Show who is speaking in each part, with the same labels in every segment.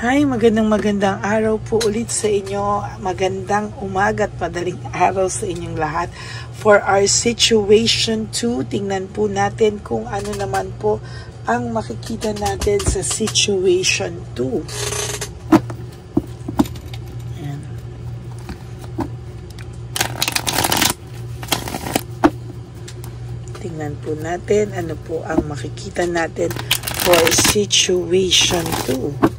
Speaker 1: Hi, magandang araw po ulit sa inyo. Magandang umaga at madaling araw sa inyong lahat. For our situation 2, tingnan po natin kung ano naman po ang makikita natin sa situation 2. Ayan. Tingnan po natin ano po ang makikita natin for situation 2.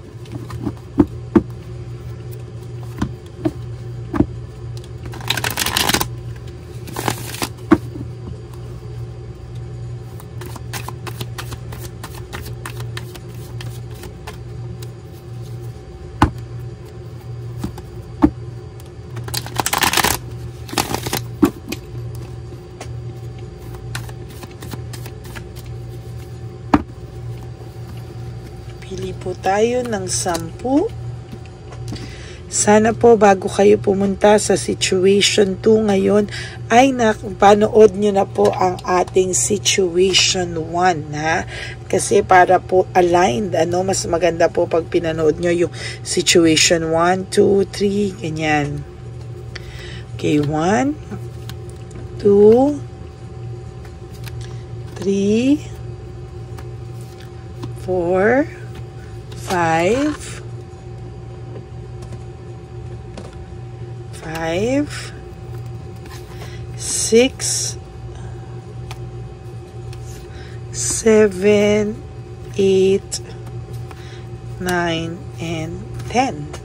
Speaker 1: Pili po tayo ng 10. Sana po bago kayo pumunta sa situation 2 ngayon ay napanood nyo na po ang ating situation 1, ha? Kasi para po aligned, mas maganda po pag pinanood nyo yung situation 1, 2, 3, ganyan. Okay, 1, 2, 3, 4, 5, 6, 7, 8, 9, and 10.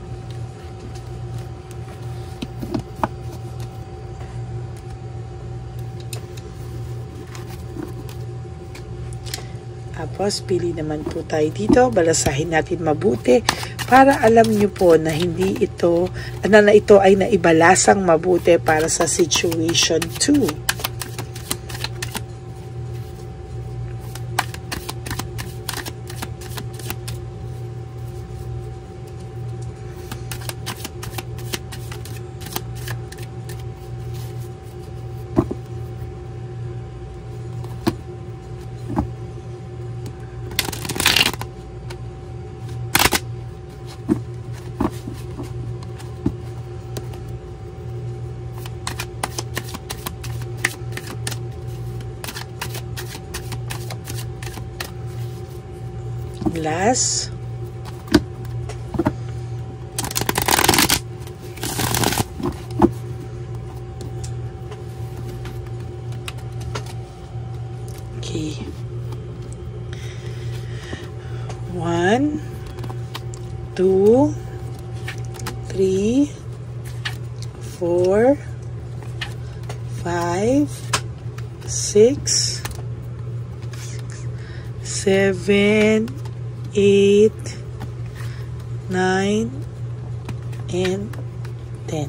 Speaker 1: Tapos, pili naman po tayo dito. Balasahin natin mabuti para alam nyo po na hindi ito, na ito ay naibalasang mabuti para sa situation 2. Last. Okay. 1, 2, 3, 4, 5, 6, 7, 8, 9, and 10.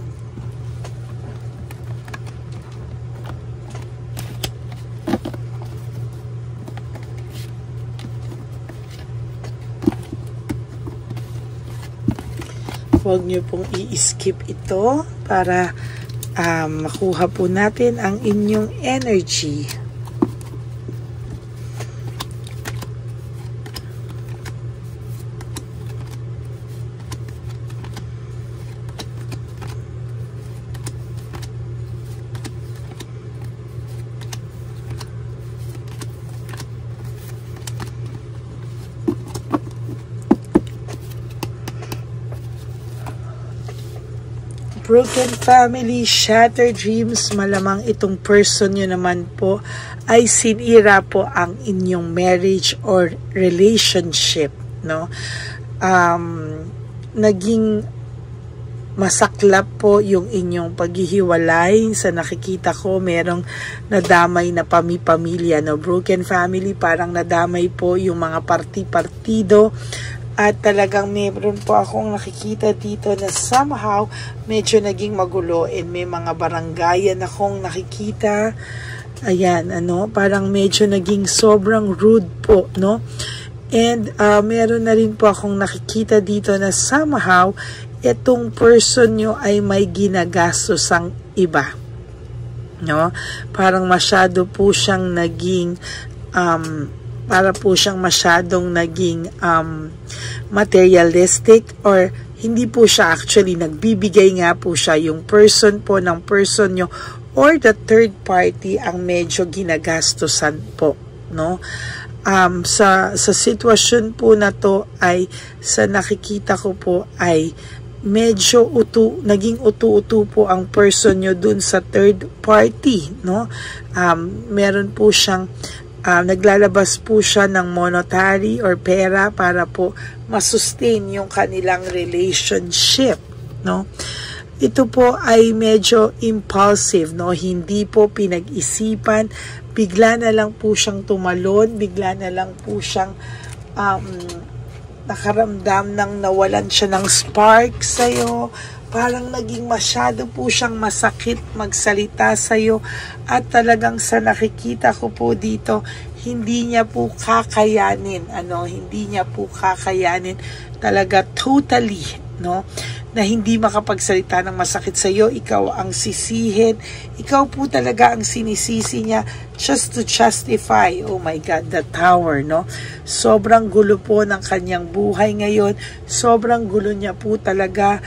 Speaker 1: Huwag niyo pong i-skip ito para makuha po natin ang inyong energy. Broken family, shattered dreams, malamang itong person nyo naman po ay sinira po ang inyong marriage or relationship, no? Naging masaklap po yung inyong paghihiwalay. Sa nakikita ko, merong nadamay na pamilya, no? Broken family, parang nadamay po yung mga partido. At talagang meron po akong nakikita dito na somehow medyo naging magulo and may mga barangayan akong nakikita. Ayan, parang medyo naging sobrang rude po, no? And meron na rin po akong nakikita dito na somehow itong person nyo ay may ginagastos ang iba, no? Parang masyado po siyang naging para po siyang masyadong naging materialistic, or hindi po siya actually nagbibigay, nga po siya yung person po ng person nyo or the third party ang medyo ginagastusan po, no? Sa sitwasyon po na to ay, sa nakikita ko po ay medyo naging utu-utu po ang person nyo dun sa third party, no? Meron po siyang naglalabas po siya ng monetary or pera para po masustain yung kanilang relationship, no? Ito po ay medyo impulsive, no? Hindi po pinag-isipan, bigla na lang po siyang tumalon, bigla na lang po siyang nakaramdam ng nawalan siya ng spark sa'yo. Parang naging masyado po siyang masakit magsalita sa'yo, at talagang sa nakikita ko po dito, hindi niya po kakayanin, hindi niya po kakayanin talaga totally, no? Na hindi makapagsalita ng masakit sa iyo, ikaw ang sisihin, ikaw po talaga ang sinisisi niya just to justify. Oh my God, the Tower, no? Sobrang gulo po ng kanyang buhay ngayon, sobrang gulo niya po talaga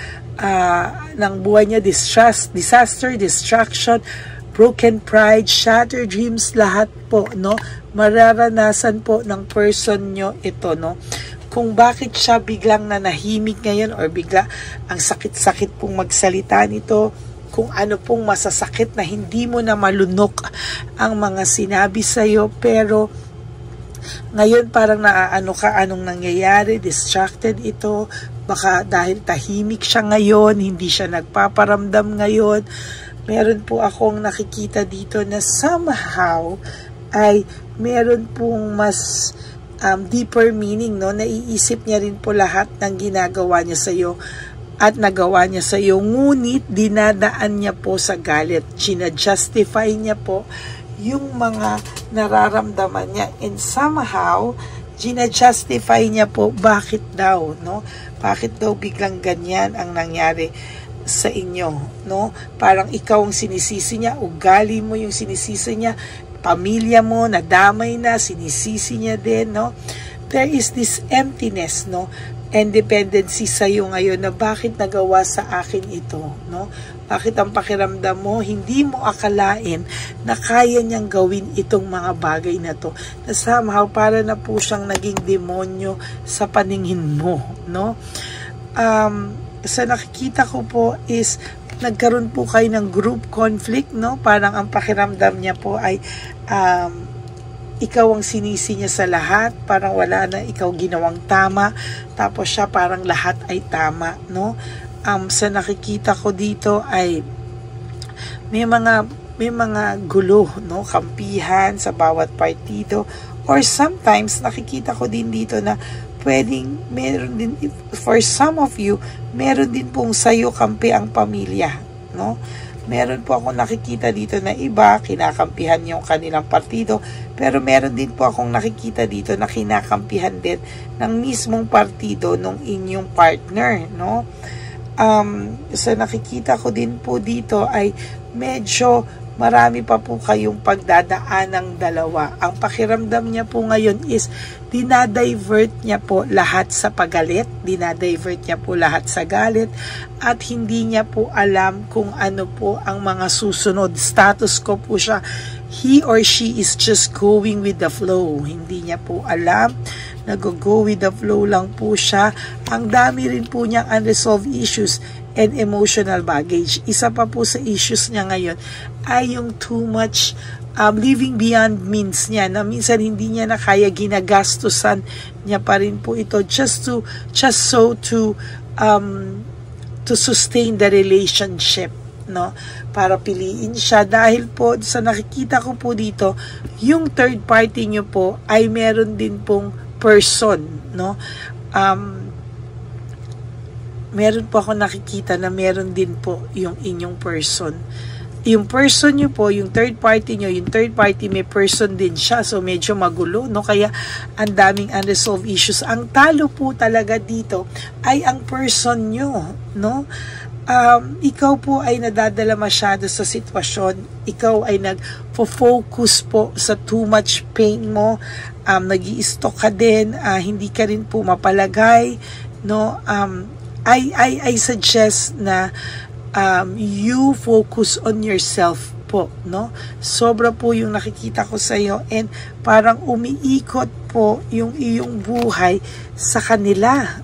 Speaker 1: ng buhay niya, disaster, distraction, broken pride, shattered dreams, lahat po, no? Mararanasan po ng person nyo ito, no? Kung bakit siya biglang nanahimik ngayon, or bigla ang sakit-sakit pong magsalita nito, kung ano pong masasakit na hindi mo na malunok ang mga sinabi sa'yo, pero ngayon parang naaano ka, anong nangyayari, distracted ito, baka dahil tahimik siya ngayon, hindi siya nagpaparamdam ngayon. Meron po akong nakikita dito na somehow ay meron pong mas deeper meaning, no? Naiisip niya rin po lahat ng ginagawa niya sa iyo at nagawa niya sa iyo, ngunit dinadaan niya po sa galit. Gina-justify niya po yung mga nararamdaman niya, and somehow gina-justify niya po bakit daw, no? Bakit daw biglang ganyan ang nangyari sa inyo, no? Parang ikaw ang sinisisi niya, ugali mo yung sinisisi niya, pamilya mo, nadamay na, sinisisi niya din, no? There is this emptiness, no? And dependency sa iyo ngayon na bakit nagawa sa akin ito, no? Bakit ang pakiramdam mo, hindi mo akalain na kaya niyang gawin itong mga bagay na to. Na somehow, para na po siyang naging demonyo sa paningin mo, no? Sa nakikita ko po is, nagkaroon po kayo ng group conflict, no? Parang ang pakiramdam niya po ay ikaw ang sinisi niya sa lahat, parang wala na ikaw ginawang tama, tapos siya parang lahat ay tama, no? Sa nakikita ko dito ay may mga gulo, no? Kampihan sa bawat partido, or sometimes nakikita ko din dito na pwedeng meron din, for some of you, meron din pong sayo kampi ang pamilya, no? Meron po akong nakikita dito na iba, kinakampihan yung kanilang partido, pero meron din po akong nakikita dito na kinakampihan din ng mismong partido ng inyong partner, no? Sa nakikita ko din po dito ay medyo marami pa po kayong pagdadaan ng dalawa. Ang pakiramdam niya po ngayon is dinadivert niya po lahat sa pagalit, dinadivert niya po lahat sa galit, at hindi niya po alam kung ano po ang mga susunod. Status ko po siya, he or she is just going with the flow. Hindi niya po alam, nag-go with the flow lang po siya. Ang dami rin po niyang unresolved issues and emotional baggage. Isa pa po sa issues niya ngayon ay yung too much living beyond means niya, na minsan hindi niya na kaya, ginagastusan niya pa rin po ito just to sustain the relationship, no? Para piliin siya, dahil po sa nakikita ko po dito, yung third party niyo po ay meron din pong person, no? Meron po ako nakikita na meron din po yung inyong person. Yung person nyo po, yung third party nyo, yung third party may person din siya. So, medyo magulo, no? Kaya, ang daming unresolved issues. Ang talo po talaga dito ay ang person nyo, no? ikaw po ay nadadala masyado sa sitwasyon, ikaw ay nag-focus po sa too much pain mo, nag-i-stock ka din, hindi ka rin po mapalagay, no? I suggest na you focus on yourself po, no? Sobra po yung nakikita ko sa iyo, and parang umiikot po yung iyong buhay sa kanila.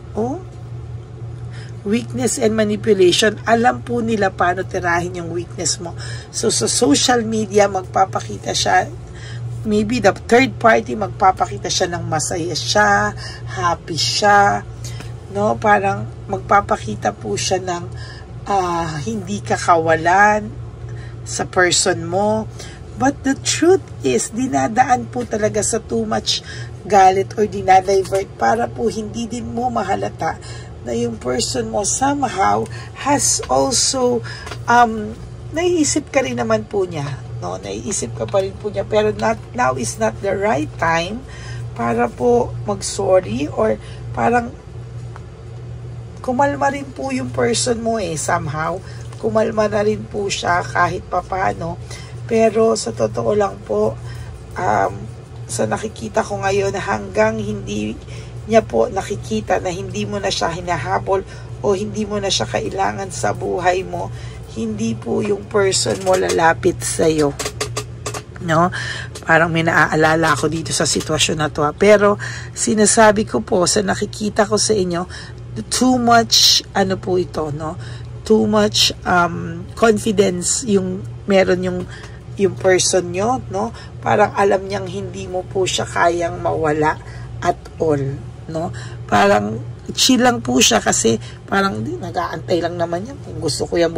Speaker 1: Weakness and manipulation. Alam po nila paano tirahin yung weakness mo. So sa social media, magpapakita siya, maybe the third party, magpapakita siya ng masaya siya, happy siya, no? Parang magpapakita po siya ng hindi ka kawalan sa person mo. But the truth is, dinadaan po talaga sa too much galit or dinadivert para po hindi din mo mahalata na yung person mo somehow has also naiisip ka rin naman po niya, no? Naiisip ka pa rin po niya, pero now is not the right time para po mag-sorry, or parang kumalma rin po yung person mo somehow. Kumalma na rin po siya kahit papano. Pero sa totoo lang po, sa nakikita ko ngayon, hanggang hindi niya po nakikita na hindi mo na siya hinahabol o hindi mo na siya kailangan sa buhay mo, hindi po yung person mo lalapit sa iyo, no? Parang may naaalala ako dito sa sitwasyon na to, pero sinasabi ko po sa nakikita ko sa inyo, too much po ito, no? Too much confidence yung meron yung person nyo, no? Parang alam niyang hindi mo po siya kayang mawala at all, no? Parang chill lang po siya kasi parang nag-aantay lang naman niya kung gusto ko yan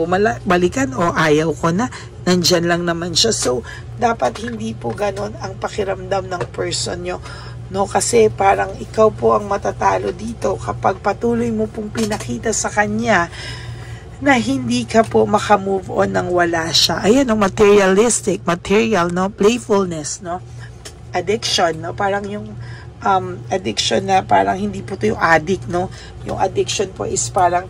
Speaker 1: balikan o ayaw ko na, nandyan lang naman siya. So dapat hindi po ganon ang pakiramdam ng person nyo, no? Kasi parang ikaw po ang matatalo dito kapag patuloy mo pong pinakita sa kanya na hindi ka po makamove on nang wala siya. Ayan, no? Materialistic, material, no? Playfulness, no? Addiction, no? Parang yung addiction na parang hindi po ito yung addict, no? Yung addiction po is parang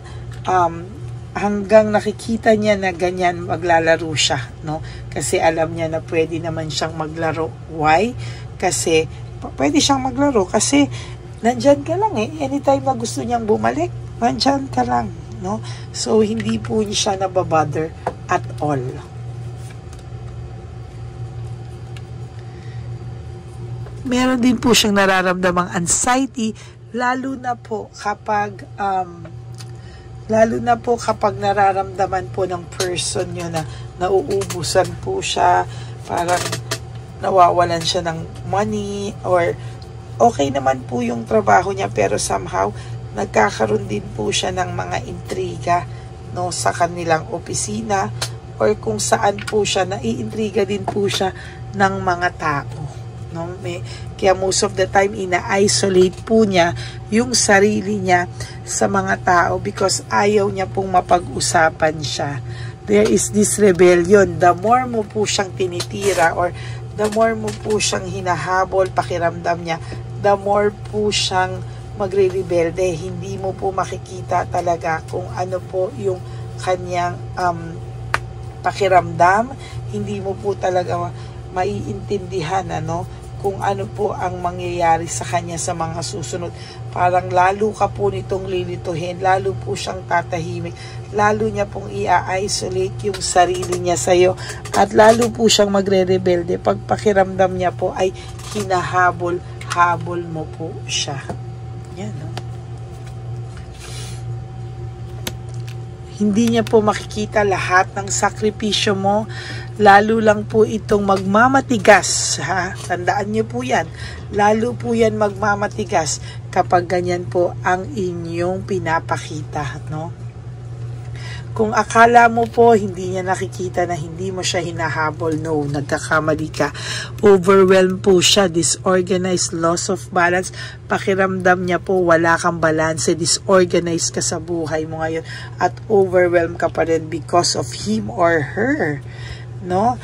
Speaker 1: hanggang nakikita niya na ganyan, maglalaro siya, no? Kasi alam niya na pwede naman siyang maglaro. Why? Kasi pwede siyang maglaro kasi nandyan ka lang anytime na gusto niyang bumalik, nandyan ka lang, no? So hindi po siya nababother at all. Meron din po siyang nararamdamang anxiety, lalo na po kapag nararamdaman po ng person nyo na nauubusan po siya, parang nawawalan siya ng money, or okay naman po yung trabaho niya pero somehow nagkakaroon din po siya ng mga intriga, no, sa kanilang opisina, or kung saan po siya, naiintriga din po siya ng mga tao, no? Kaya most of the time ina-isolate po niya yung sarili niya sa mga tao because ayaw niya pong mapag-usapan siya. There is this rebellion. The more mo po siyang tinitira or the more mo po siyang hinahabol, pakiramdam niya, the more po siyang magre-rebelde. Hindi mo po makikita talaga kung ano po yung kanyang pakiramdam. Hindi mo po talaga maiintindihan, kung ano po ang mangyayari sa kanya sa mga susunod. Parang lalo ka po nitong lilituhin, lalo po siyang tatahimik, lalo niya pong i-isolate yung sarili niya sa'yo, at lalo po siyang magre-rebelde pag pakiramdam niya po ay hinahabol-habol mo po siya. Yan, no? Hindi niya po makikita lahat ng sakripisyo mo, lalo lang po itong magmamatigas, ha? Tandaan niyo po yan. Lalo po yan magmamatigas kapag ganyan po ang inyong pinapakita, no? Kung akala mo po hindi niya nakikita na hindi mo siya hinahabol, no, nagkakamali ka. Overwhelmed po siya, disorganized, loss of balance. Pakiramdam niya po wala kang balance, disorganized ka sa buhay mo ngayon at overwhelmed ka pa rin because of him or her, no?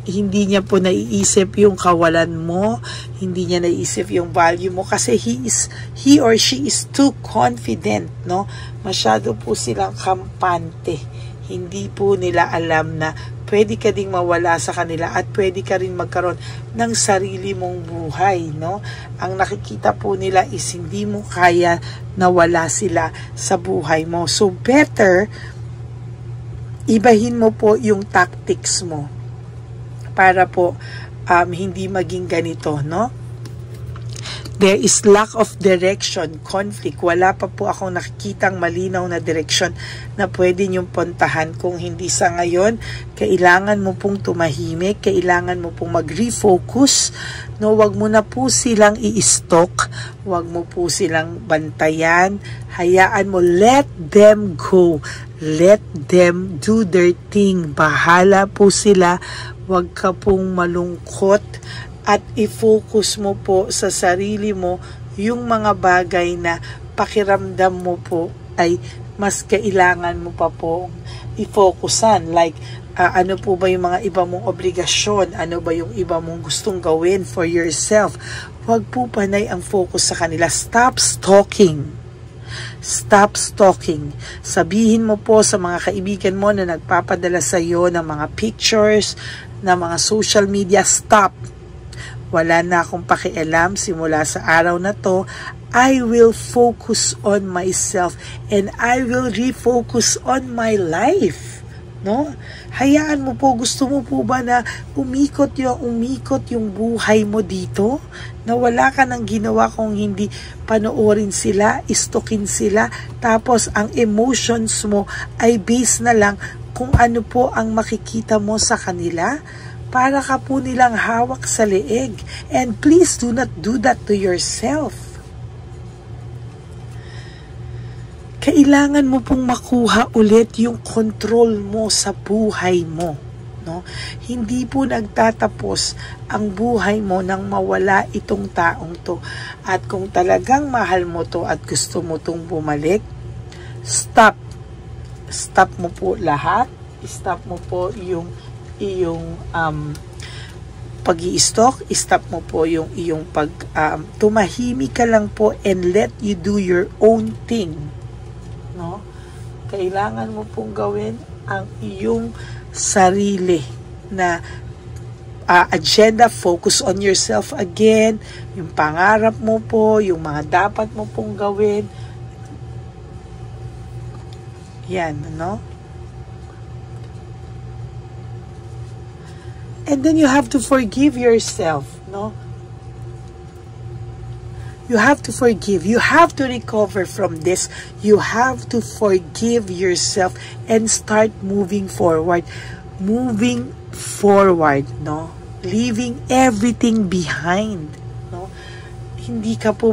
Speaker 1: hindi niya po naiisip yung kawalan mo, hindi niya naiisip yung value mo kasi he or she is too confident, no? Masyado po silang kampante. Hindi po nila alam na pwede ka ding mawala sa kanila at pwede ka rin magkaroon ng sarili mong buhay, no? Ang nakikita po nila is hindi mo kaya na wala sila sa buhay mo. So better ibahin mo po yung tactics mo para po hindi maging ganito, no? There is lack of direction, conflict. Wala pa po akong nakikitang malinaw na direksyon na pwede niyong puntahan. Kung hindi sa ngayon, kailangan mo pong tumahimik, kailangan mo pong mag-refocus. No, wag mo na po silang i-stalk, wag mo po silang bantayan. Hayaan mo, let them go. Let them do their thing. Bahala po sila. Wag ka pong malungkot. At i-focus mo po sa sarili mo yung mga bagay na pakiramdam mo po ay mas kailangan mo pa po i-focusan. Like, ano po ba yung mga iba mong obligasyon? Ano ba yung iba mong gustong gawin for yourself? Huwag po panay ang focus sa kanila. Stop stalking. Stop stalking. Sabihin mo po sa mga kaibigan mo na nagpapadala sa iyo ng mga pictures, ng mga social media, stop. Wala na akong pakialam simula sa araw na to. I will focus on myself and I will refocus on my life. No? Hayaan mo po, gusto mo po ba na umikot yung buhay mo dito? Na wala ka nang ginawa kung hindi panoorin sila, istokin sila, tapos ang emotions mo ay based na lang kung ano po ang makikita mo sa kanila? Para ka po nilang hawak sa leeg. And please do not do that to yourself. Kailangan mo pong makuha ulit yung control mo sa buhay mo. No? Hindi po nagtatapos ang buhay mo nang mawala itong taong to. At kung talagang mahal mo to at gusto mo tong bumalik, stop. Stop mo po lahat. Stop mo po yung pag-i-stalk, stop mo po yung iyong tumahimik ka lang po and let you do your own thing. No? Kailangan mo pong gawin ang iyong sarili na agenda, focus on yourself again, yung pangarap mo po, yung mga dapat mo pong gawin. Yan, no? And then you have to forgive yourself, no? You have to forgive. You have to recover from this. You have to forgive yourself and start moving forward. Moving forward, no? Leaving everything behind, no? Hindi ka po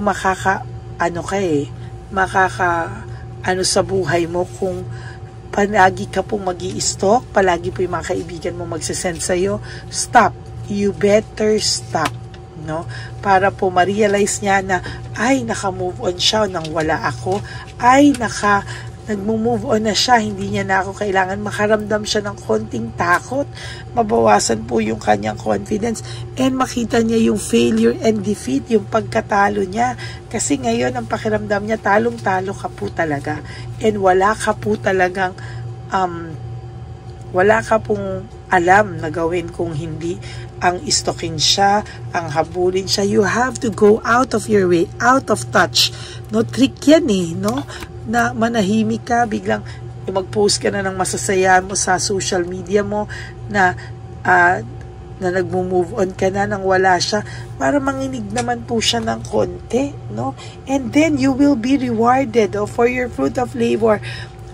Speaker 1: sa buhay mo kung palagi ka pong mag-i-stalk, palagi po yung mga kaibigan mo magsasend sa'yo. Stop. You better stop. No? Para po ma-realize niya na, ay, naka-move on siya nang wala ako. Ay, nag-move on na siya, hindi niya na ako kailangan. Makaramdam siya ng konting takot. Mabawasan po yung kanyang confidence. And makita niya yung failure and defeat, yung pagkatalo niya. Kasi ngayon, ang pakiramdam niya, talong-talo ka po talaga. And wala ka po talagang, wala ka pong alam na gawin kung hindi ang istokin siya, ang habulin siya. You have to go out of your way, out of touch. No, trick yan no? Na manahimik ka, biglang mag-post ka na ng masasaya mo sa social media mo na nag-move on ka na nang wala siya, para manginig naman po siya ng konti, no? And then you will be rewarded for your fruit of labor.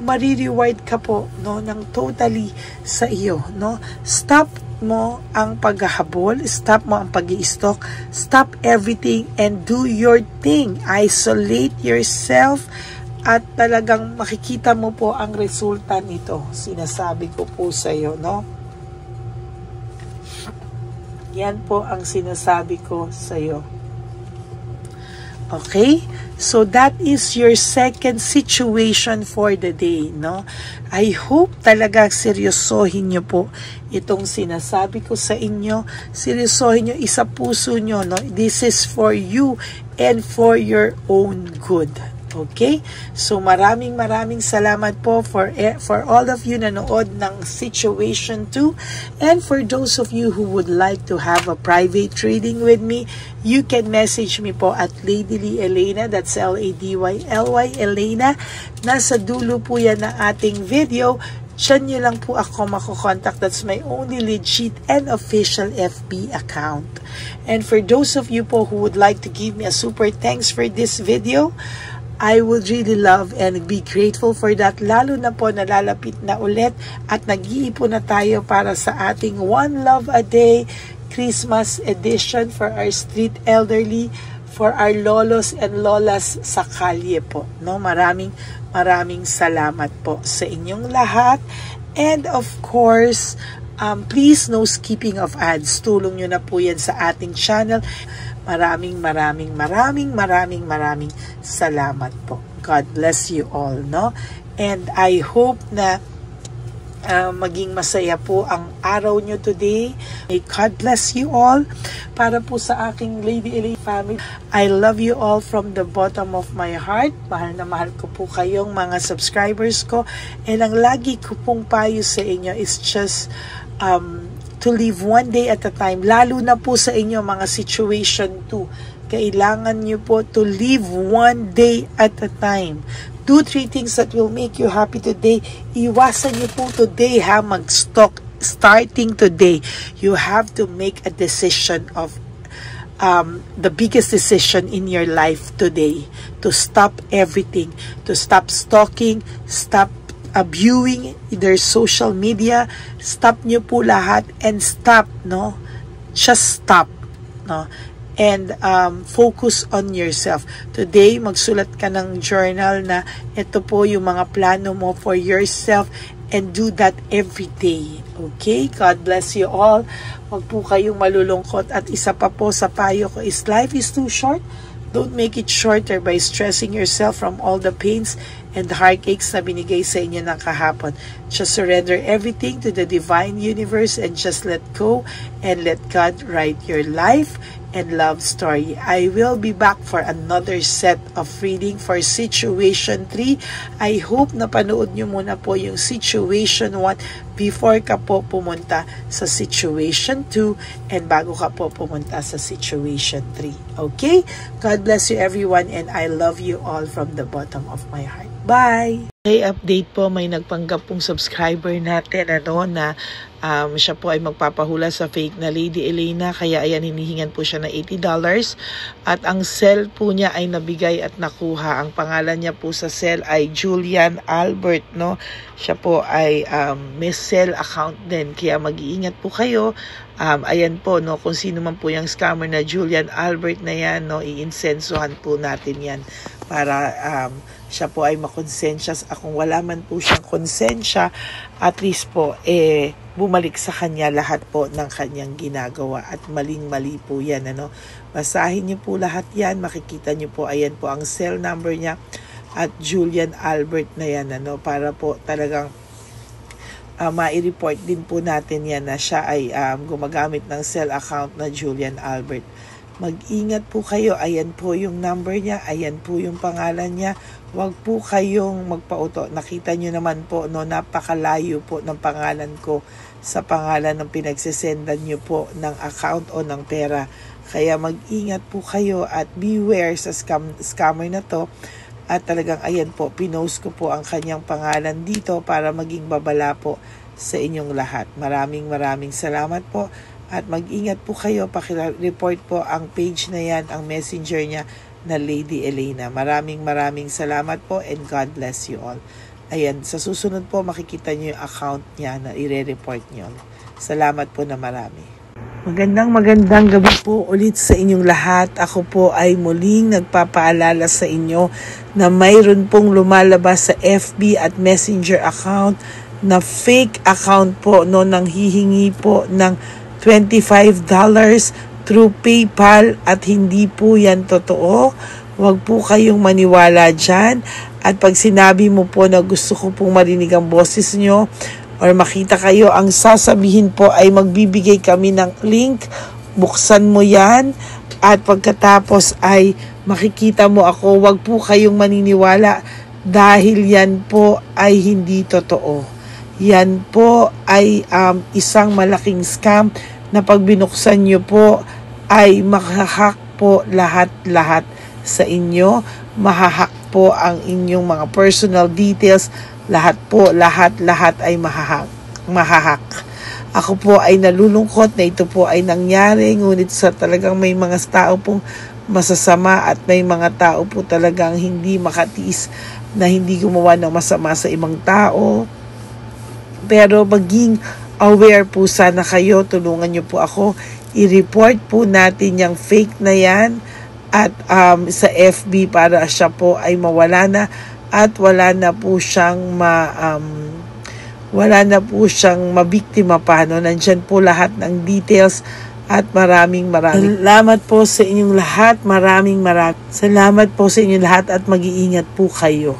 Speaker 1: Mari-reward ka po, no, ng totally sa iyo, no? Stop mo ang paghahabol, stop mo ang pag-i-stalk, stop everything and do your thing. Isolate yourself at talagang makikita mo po ang resulta nito. Sinasabi ko po sa iyo, no? Yan po ang sinasabi ko sa iyo. Okay? So that is your second situation for the day, no? I hope talaga seryosohin nyo po itong sinasabi ko sa inyo. Seryosohin nyo, isa puso nyo, no? This is for you and for your own good. Okay? So maraming salamat po for all of you na nanood ng Situation 2. And for those of you who would like to have a private reading with me, you can message me po at Lady Lee Elena, that's LADYLY Elena. Nasa dulo po yan ng ating video. Diyan nyo lang po ako makokontak. That's my only legit and official FB account. And for those of you po who would like to give me a super thanks for this video, I would really love and be grateful for that. Lalo na po nalalapit na ulit at nag-iipon na tayo para sa ating One Love a Day Christmas edition for our street elderly, for our lolos and lolas sa kalye po. No? Maraming salamat po sa inyong lahat. And of course, please no skipping of ads. Tulong nyo na po yan sa ating channel. Maraming salamat po. God bless you all, no? And I hope na maging masaya po ang araw nyo today. May God bless you all. Para po sa aking Lady Elena family, I love you all from the bottom of my heart. Mahal na mahal ko po kayong mga subscribers ko. And ang lagi ko pong payo sa inyo is just to live one day at a time. Lalo na po sa inyo mga situation 2. Kailangan nyo po to live one day at a time. Do 3 things that will make you happy today. Iwasan nyo po today mag-stock. Starting today, you have to make a decision of the biggest decision in your life today. To stop everything. To stop stalking. Stop viewing their social media. Stop nyo po lahat and stop, no? Just stop, no? And focus on yourself. Today, magsulat ka ng journal na ito po yung mga plano mo for yourself and do that every day. Okay? God bless you all. Huwag po kayong malulungkot. At isa pa po sa payo ko is life is too short. Don't make it shorter by stressing yourself from all the pains and heartaches na binigay sa inyo ng kahapon. Just surrender everything to the divine universe and just let go and let God write your life and love story. I will be back for another set of reading for Situation 3. I hope na panood nyo muna po yung Situation 1 before ka po pumunta sa Situation 2 and bago ka po pumunta sa Situation 3. Okay? God bless you everyone and I love you all from the bottom of my heart. Bye! Okay, update po, may nagpanggap pong subscriber natin na siya po ay magpapahula sa fake na Lady Elena, kaya ayan, hinihingan po siya na $80 at ang cell po niya ay nabigay at nakuha. Ang pangalan niya po sa cell ay Julian Albert, no? Siya po ay may cell account din, kaya mag-iingat po kayo. Ayan po, no, kung sino man po yung scammer na Julian Albert na yan, no, iinsensuhan po natin yan para siya po ay makonsensya. Kung wala man po siyang konsensya, at least po bumalik sa kanya lahat po ng kanyang ginagawa at maling-mali po yan, ano. Basahin niyo po lahat yan, makikita niyo po, ayan po ang cell number niya at Julian Albert na yan, ano, para po talagang ma-report din po natin yan na siya ay gumagamit ng cell account na Julian Albert. Mag-ingat po kayo, ayan po yung number niya, ayan po yung pangalan niya. Huwag po kayong magpauto. Nakita nyo naman po, no, napakalayo po ng pangalan ko sa pangalan ng pinagsisendan nyo po ng account o ng pera. Kaya mag-ingat po kayo at beware sa scammer na to. At talagang ayan po, pinost ko po ang kanyang pangalan dito para maging babala po sa inyong lahat. Maraming salamat po. At mag-ingat po kayo, pakireport po ang page na yan, ang messenger niya na Lady Elena. Maraming salamat po and God bless you all. Ayan, sa susunod po makikita niyo yung account niya na ire-report niyo. Salamat po na marami. Magandang gabi po ulit sa inyong lahat. Ako po ay muling nagpapaalala sa inyo na mayroon pong lumalabas sa FB at Messenger account na fake account po, no, nang hihingi po ng $25 through PayPal at hindi po yan totoo. Huwag po kayong maniwala dyan. At pag sinabi mo po na gusto ko pong marinig ang boses nyo or makita kayo, ang sasabihin po ay magbibigay kami ng link. Buksan mo yan at pagkatapos ay makikita mo ako. Huwag po kayong maniniwala dahil yan po ay hindi totoo. Yan po ay isang malaking scam na pag binuksan nyo po ay mahahack po lahat-lahat sa inyo. Mahahack po ang inyong mga personal details. Lahat po, lahat ay mahahack. Ako po ay nalulungkot na ito po ay nangyari, ngunit sa talagang may mga tao pong masasama at may mga tao po talagang hindi makatiis na hindi gumawa ng masama sa ibang tao. Pero maging aware po sana kayo, tulungan niyo po ako, i-report po natin yung fake na yan at sa FB para siya po ay mawala na at wala na po siyang mabiktima pa. No? Nandyan po lahat ng details at maraming salamat po sa inyong lahat. Maraming salamat po sa inyong lahat at mag-iingat po kayo.